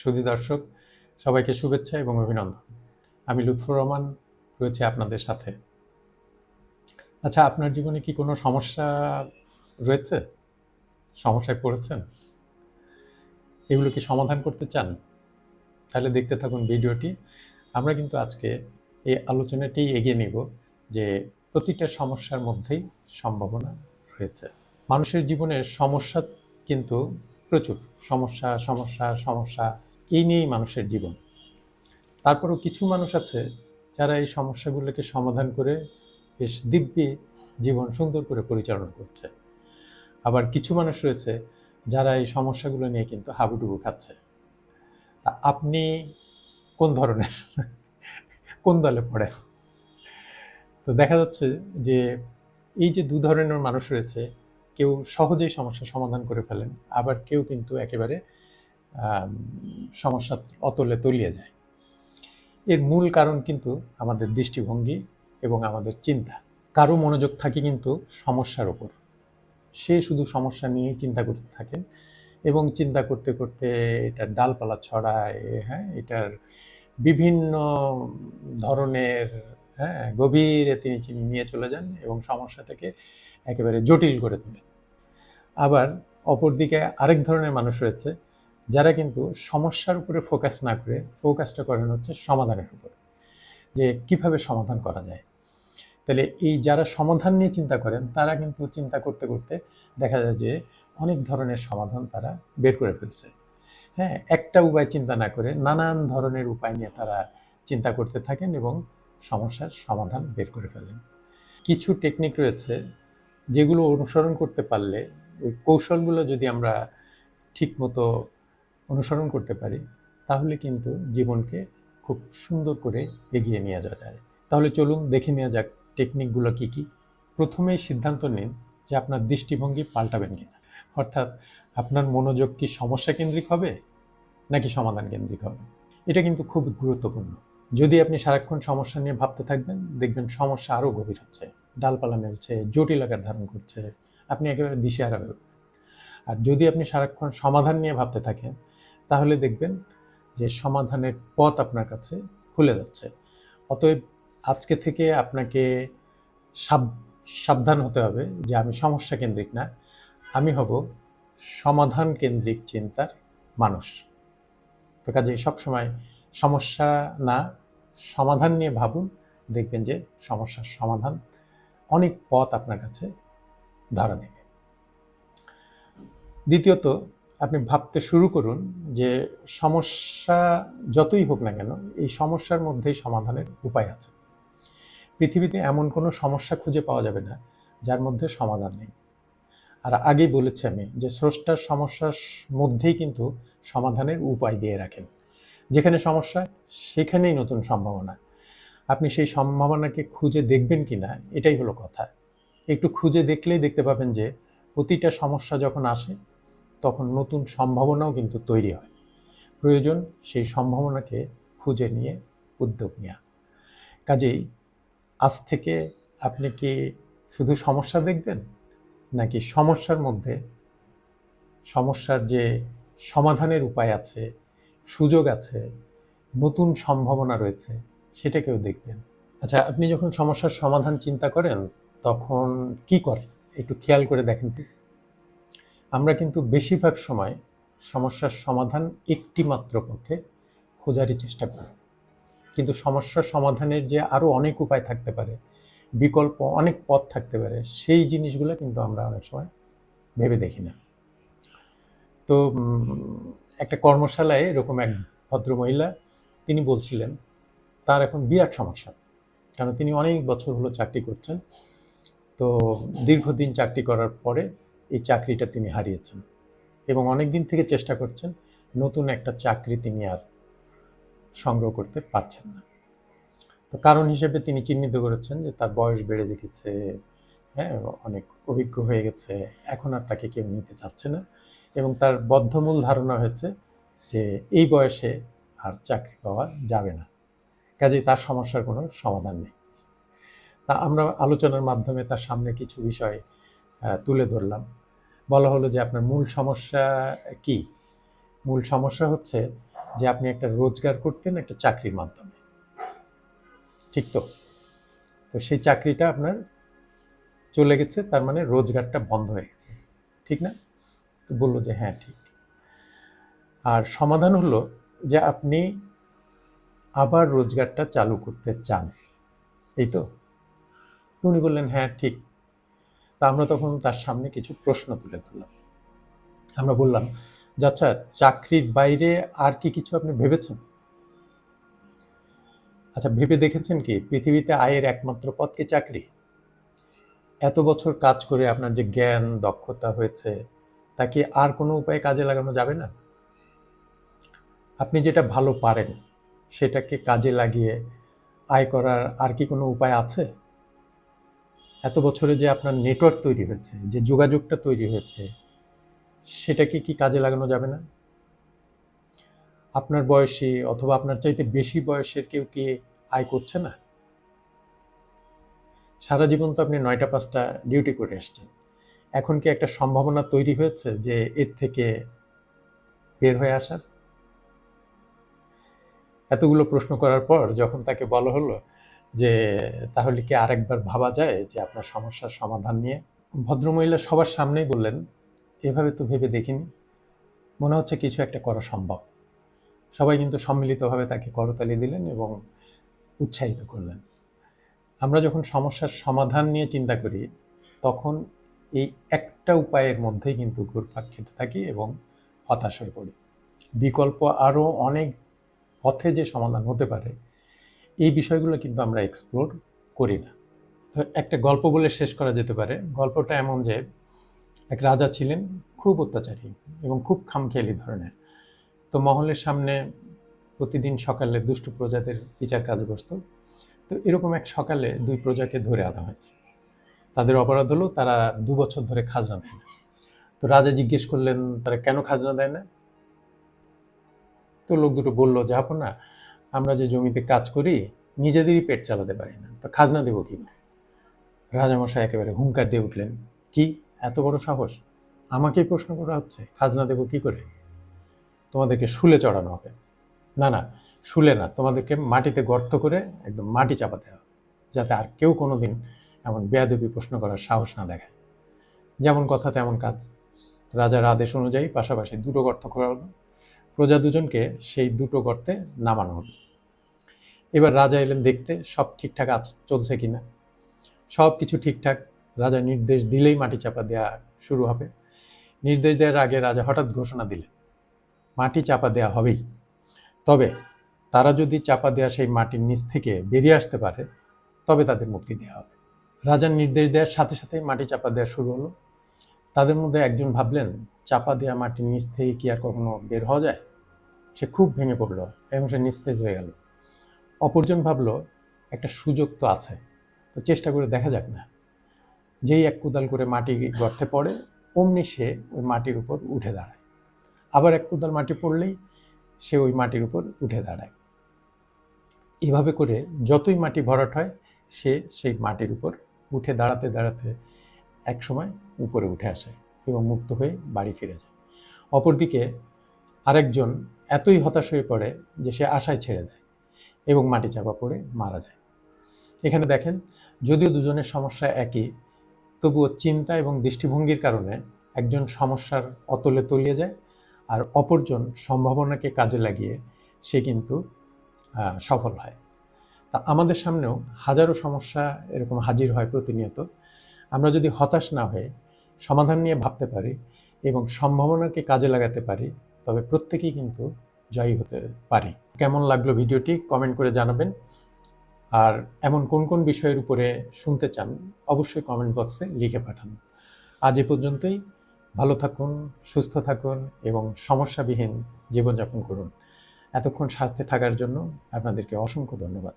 সুধী দর্শক, সবাইকে শুভেচ্ছা এবং অভিনন্দন। আমি লুৎফর রহমান রয়েছে আপনাদের সাথে। আচ্ছা, আপনার জীবনে কি কোনো সমস্যা রয়েছে? সমস্যায় পড়েছেন? এগুলো কি সমাধান করতে চান? তাহলে দেখতে থাকুন ভিডিওটি। আমরা কিন্তু আজকে এই আলোচনাটি এগিয়ে নিব যে প্রতিটা সমস্যার মধ্যেই সম্ভাবনা রয়েছে। মানুষের জীবনের সমস্যা কিন্তু প্রচুর। সমস্যা সমস্যা সমস্যা এই নিয়েই মানুষের জীবন। তারপরেও কিছু মানুষ আছে যারা এই সমস্যাগুলোকে সমাধান করে বেশ দিব্যি জীবন সুন্দর করে পরিচালনা করছে। আবার কিছু মানুষ রয়েছে যারা এই সমস্যাগুলো নিয়ে কিন্তু হাবুডুবু খাচ্ছে। আপনি কোন ধরনের, কোন দলে পড়েন? তো দেখা যাচ্ছে যে এই যে দু ধরনের মানুষ রয়েছে, কেউ সহজেই সমস্যা সমাধান করে ফেলেন, আবার কেউ কিন্তু একেবারে সমস্যা অতলে তলিয়ে যায়। এর মূল কারণ কিন্তু আমাদের দৃষ্টিভঙ্গি এবং আমাদের চিন্তা। কারো মনোযোগ থাকে কিন্তু সমস্যার ওপর, সে শুধু সমস্যা নিয়েই চিন্তা করতে থাকেন এবং চিন্তা করতে করতে এটার ডালপালা ছড়ায়, হ্যাঁ, এটার বিভিন্ন ধরনের, হ্যাঁ, গভীরে তিনি নিয়ে চলে যান এবং সমস্যাটাকে একেবারে জটিল করে তোলেন। আবার অপরদিকে আরেক ধরনের মানুষ রয়েছে যারা কিন্তু সমস্যার উপরে ফোকাস না করে ফোকাসটা করেন হচ্ছে সমাধানের উপর, যে কিভাবে সমাধান করা যায়। তাহলে এই যারা সমাধান নিয়ে চিন্তা করেন তারা কিন্তু চিন্তা করতে করতে দেখা যায় যে অনেক ধরনের সমাধান তারা বের করে ফেলছে। হ্যাঁ, একটা উপায় চিন্তা না করে নানান ধরনের উপায় নিয়ে তারা চিন্তা করতে থাকেন এবং সমস্যার সমাধান বের করে ফেলেন। কিছু টেকনিক রয়েছে যেগুলো অনুসরণ করতে পারলে, ওই কৌশলগুলো যদি আমরা ঠিকমতো অনুসরণ করতে পারি, তাহলে কিন্তু জীবনকে খুব সুন্দর করে এগিয়ে নিয়ে যাওয়া যায়। তাহলে চলুন দেখে নেওয়া যাক টেকনিকগুলো কি কি। প্রথমেই সিদ্ধান্ত নিন যে আপনার দৃষ্টিভঙ্গি পাল্টাবেন কিনা, অর্থাৎ আপনার মনোযোগ কি সমস্যা কেন্দ্রিক হবে নাকি সমাধান কেন্দ্রিক হবে। এটা কিন্তু খুব গুরুত্বপূর্ণ। যদি আপনি সারাক্ষণ সমস্যা নিয়ে ভাবতে থাকবেন, দেখবেন সমস্যা আরও গভীর হচ্ছে, ডালপালা মেলছে, জটিল আকার ধারণ করছে, আপনি একেবারে দিশেহারা হয়ে উঠবেন। আর যদি আপনি সারাক্ষণ সমাধান নিয়ে ভাবতে থাকেন, তাহলে দেখবেন যে সমাধানের পথ আপনার কাছে খুলে যাচ্ছে। অতএব আজকে থেকে আপনাকে সাবধান হতে হবে যে আমি সমস্যা কেন্দ্রিক না, আমি হব সমাধান কেন্দ্রিক চিন্তার মানুষ। তো কাজেই সবসময় সমস্যা না, সমাধান নিয়ে ভাবুন, দেখবেন যে সমস্যার সমাধান অনেক পথ আপনার কাছে ধরা দেবে। দ্বিতীয়ত, আপনি ভাবতে শুরু করুন যে সমস্যা যতই হোক না কেন, এই সমস্যার মধ্যেই সমাধানের উপায় আছে। পৃথিবীতে এমন কোনো সমস্যা খুঁজে পাওয়া যাবে না যার মধ্যে সমাধান নেই। আর আগেই বলেছি আমি যে স্রষ্টার সমস্যার মধ্যেই কিন্তু সমাধানের উপায় দিয়ে রাখেন। যেখানে সমস্যা সেখানেই নতুন সম্ভাবনা। আপনি সেই সম্ভাবনাকে খুঁজে দেখবেন কিনা, এটাই হলো কথা। একটু খুঁজে দেখলেই দেখতে পাবেন যে প্রতিটা সমস্যা যখন আসে তখন নতুন সম্ভাবনাও কিন্তু তৈরি হয়। প্রয়োজন সেই সম্ভাবনাকে খুঁজে নিয়ে উদ্যোগ নেওয়া। কাজেই আজ থেকে আপনি কি শুধু সমস্যা দেখবেন, নাকি সমস্যার মধ্যে সমস্যার যে সমাধানের উপায় আছে, সুযোগ আছে, নতুন সম্ভাবনা রয়েছে, সেটাকেও দেখবেন। আচ্ছা, আপনি যখন সমস্যার সমাধান চিন্তা করেন তখন কি করেন একটু খেয়াল করে দেখেন তো। আমরা কিন্তু বেশিরভাগ সময় সমস্যার সমাধান একটি মাত্র পথে খোঁজারই চেষ্টা করি, কিন্তু সমস্যার সমাধানের যে আরও অনেক উপায় থাকতে পারে, বিকল্প অনেক পথ থাকতে পারে, সেই জিনিসগুলো কিন্তু আমরা অনেক সময় ভেবে দেখি না। তো একটা কর্মশালায় এরকম এক ভদ্রমহিলা, তিনি বলছিলেন তার এখন বিরাট সমস্যা, কারণ তিনি অনেক বছর হলো চাকরি করছেন। তো দীর্ঘদিন চাকরি করার পরে এই চাকরিটা তিনি হারিয়েছেন এবং অনেক দিন থেকে চেষ্টা করছেন, নতুন একটা চাকরি তিনি আর সংগ্রহ করতে পারছেন না। তো কারণ হিসেবে তিনি চিহ্নিত করেছেন যে তার বয়স বেড়ে গেছে, হ্যাঁ, অনেক অভিজ্ঞ হয়ে গেছে, এখন আর তাকে কেউ নিতে চাচ্ছে না, এবং তার বদ্ধমূল ধারণা হয়েছে যে এই বয়সে আর চাকরি পাওয়া যাবে না, কাজেই তার সমস্যার কোনো সমাধান নেই। তা আমরা আলোচনার মাধ্যমে তার সামনে কিছু বিষয় তুলে ধরলাম। বলা হলো যে আপনার মূল সমস্যা কি? মূল সমস্যা হচ্ছে যে আপনি একটা রোজগার করতেন একটা চাকরির মাধ্যমে, ঠিক তো? তো সেই চাকরিটা আপনার চলে গেছে, তার মানে রোজগারটা বন্ধ হয়ে গেছে, ঠিক না? তো বললো যে হ্যাঁ ঠিক। আর সমাধান হলো যে আপনি আবার রোজগারটা চালু করতে চান, এই তো? তো উনি বললেন হ্যাঁ ঠিক। তা আমরা তখন তার সামনে কিছু প্রশ্ন তুলে ধরলাম। আমরা বললাম যে আচ্ছা, চাকরির বাইরে আর কি কিছু আপনি ভেবেছেন? আচ্ছা, ভেবে দেখেছেন কি পৃথিবীতে আয়ের একমাত্র পথ কি চাকরি? এত বছর কাজ করে আপনার যে জ্ঞান দক্ষতা হয়েছে, তা কি আর কোনো উপায়ে কাজে লাগানো যাবে না? আপনি যেটা ভালো পারেন সেটাকে কাজে লাগিয়ে আয় করার আর কি কোনো উপায় আছে? এত বছরে যে আপনার নেটওয়ার্ক তৈরি হয়েছে, যে যোগাযোগটা তৈরি হয়েছে, সেটাকে কি কাজে লাগানো যাবে না? আপনার বয়সী অথবা আপনার চাইতে বেশি বয়সের কেউ কি আয় করছে না? সারা জীবন তো আপনি ৯টা ৫টা ডিউটি করে এসছেন। এখন কি একটা সম্ভাবনা তৈরি হয়েছে যে এর থেকে বের হয়ে আসার? এতগুলো প্রশ্ন করার পর যখন তাকে বলা হলো যে তাহলে কি আরেকবার ভাবা যায় যে আপনার সমস্যার সমাধান নিয়ে, ভদ্রমহিলা সবার সামনেই বললেন, এভাবে তো ভেবে দেখিনি, মনে হচ্ছে কিছু একটা করা সম্ভব। সবাই কিন্তু সম্মিলিতভাবে তাকে করতালি দিলেন এবং উৎসাহিত করলেন। আমরা যখন সমস্যার সমাধান নিয়ে চিন্তা করি তখন এই একটা উপায়ের মধ্যেই কিন্তু ঘুরপাক খেতে থাকি এবং হতাশ হয়ে পড়ি। বিকল্প আরও অনেক পথে যে সমাধান হতে পারে এই বিষয়গুলো কিন্তু আমরা এক্সপ্লোর করি না। তো একটা গল্প বলে শেষ করা যেতে পারে। গল্পটা এমন যে এক রাজা ছিলেন, খুব অত্যাচারী এবং খুব খামখেয়ালি ধরনের। তো মহলের সামনে প্রতিদিন সকালে দুষ্টু প্রজাদের বিচার কাজ বসত। তো এরকম এক সকালে 2 প্রজাকে ধরে আনা হয়েছে। তাদের অপরাধ হলো তারা 2 বছর ধরে খাজনা দেয় না। তো রাজা জিজ্ঞেস করলেন তারা কেন খাজনা দেয় না? তো লোক দুটো বলল যে না, আমরা যে জমিতে কাজ করি নিজেদেরই পেট চালাতে পারি না, তো খাজনা দেবো কি করে? রাজামশাই একেবারে হুঙ্কার দিয়ে উঠলেন, কি এত বড় সাহস, আমাকেই প্রশ্ন করা হচ্ছে খাজনা দেবো কি করে? তোমাদেরকে শুলে চড়ানো হবে। না না, শুলে না, তোমাদেরকে মাটিতে গর্ত করে একদম মাটি চাপা দেওয়া হবে, যাতে আর কেউ কোনোদিন এমন বেয়াদবি প্রশ্ন করার সাহস না দেখায়। যেমন কথা তেমন কাজ। রাজার আদেশ অনুযায়ী পাশাপাশি 2টো গর্ত করা হলো। প্রজা দুজনকে সেই 2টো গর্তে নামানো হলো। এবার রাজা এলেন দেখতে সব ঠিকঠাক চলছে কিনা। সব কিছু ঠিকঠাক। রাজা নির্দেশ দিলেই মাটি চাপা দেওয়া শুরু হবে। নির্দেশ দেওয়ার আগে রাজা হঠাৎ ঘোষণা দিলেন, মাটি চাপা দেওয়া হবেই, তবে তারা যদি চাপা দেওয়া সেই মাটির নিচ থেকে বেরিয়ে আসতে পারে তবে তাদের মুক্তি দেওয়া হবে। রাজার নির্দেশ দেওয়ার সাথে সাথে মাটি চাপা দেওয়া শুরু হলো। তাদের মধ্যে একজন ভাবলেন, চাপা দেওয়া মাটির নিচ থেকে কি আর কখনো বের হওয়া যায়? সে খুব ভেঙে পড়ল এবং সে নিস্তেজ হয়ে গেল। অপরজন ভাবল, একটা সুযোগ তো আছে, তো চেষ্টা করে দেখা যাক না। যেই এক কোদাল করে মাটি গর্তে পড়ে অমনি সে ওই মাটির উপর উঠে দাঁড়ায়। আবার এক কোদাল মাটি পড়লেই সে ওই মাটির উপর উঠে দাঁড়ায়। এভাবে করে যতই মাটি ভরাট হয় সে সেই মাটির উপর উঠে দাঁড়াতে দাঁড়াতে একসময় উপরে উঠে আসে এবং মুক্ত হয়ে বাড়ি ফিরে যায়। অপরদিকে আরেকজন এতই হতাশ হয়ে পড়ে যে সে আশায় ছেড়ে দেয় এবং মাটি চাপা পড়ে মারা যায়। এখানে দেখেন, যদিও দুজনের সমস্যা একই, তবুও চিন্তা এবং দৃষ্টিভঙ্গির কারণে একজন সমস্যার অতলে তলিয়ে যায় আর অপরজন সম্ভাবনাকে কাজে লাগিয়ে সে কিন্তু সফল হয়। তা আমাদের সামনেও হাজারো সমস্যা এরকম হাজির হয় প্রতিনিয়ত। আমরা যদি হতাশ না হয়ে সমাধান নিয়ে ভাবতে পারি এবং সম্ভাবনাকে কাজে লাগাতে পারি তবে প্রত্যেকেই কিন্তু জয়ী হতে পারি। কেমন লাগলো ভিডিওটি কমেন্ট করে জানাবেন। আর এমন কোন কোন বিষয়ের উপরে শুনতে চান অবশ্যই কমেন্ট বক্সে লিখে পাঠান। আজ এ পর্যন্তই। ভালো থাকুন, সুস্থ থাকুন এবং সমস্যাবিহীন জীবনযাপন করুন। এতক্ষণ সাথে থাকার জন্য আপনাদেরকে অসংখ্য ধন্যবাদ।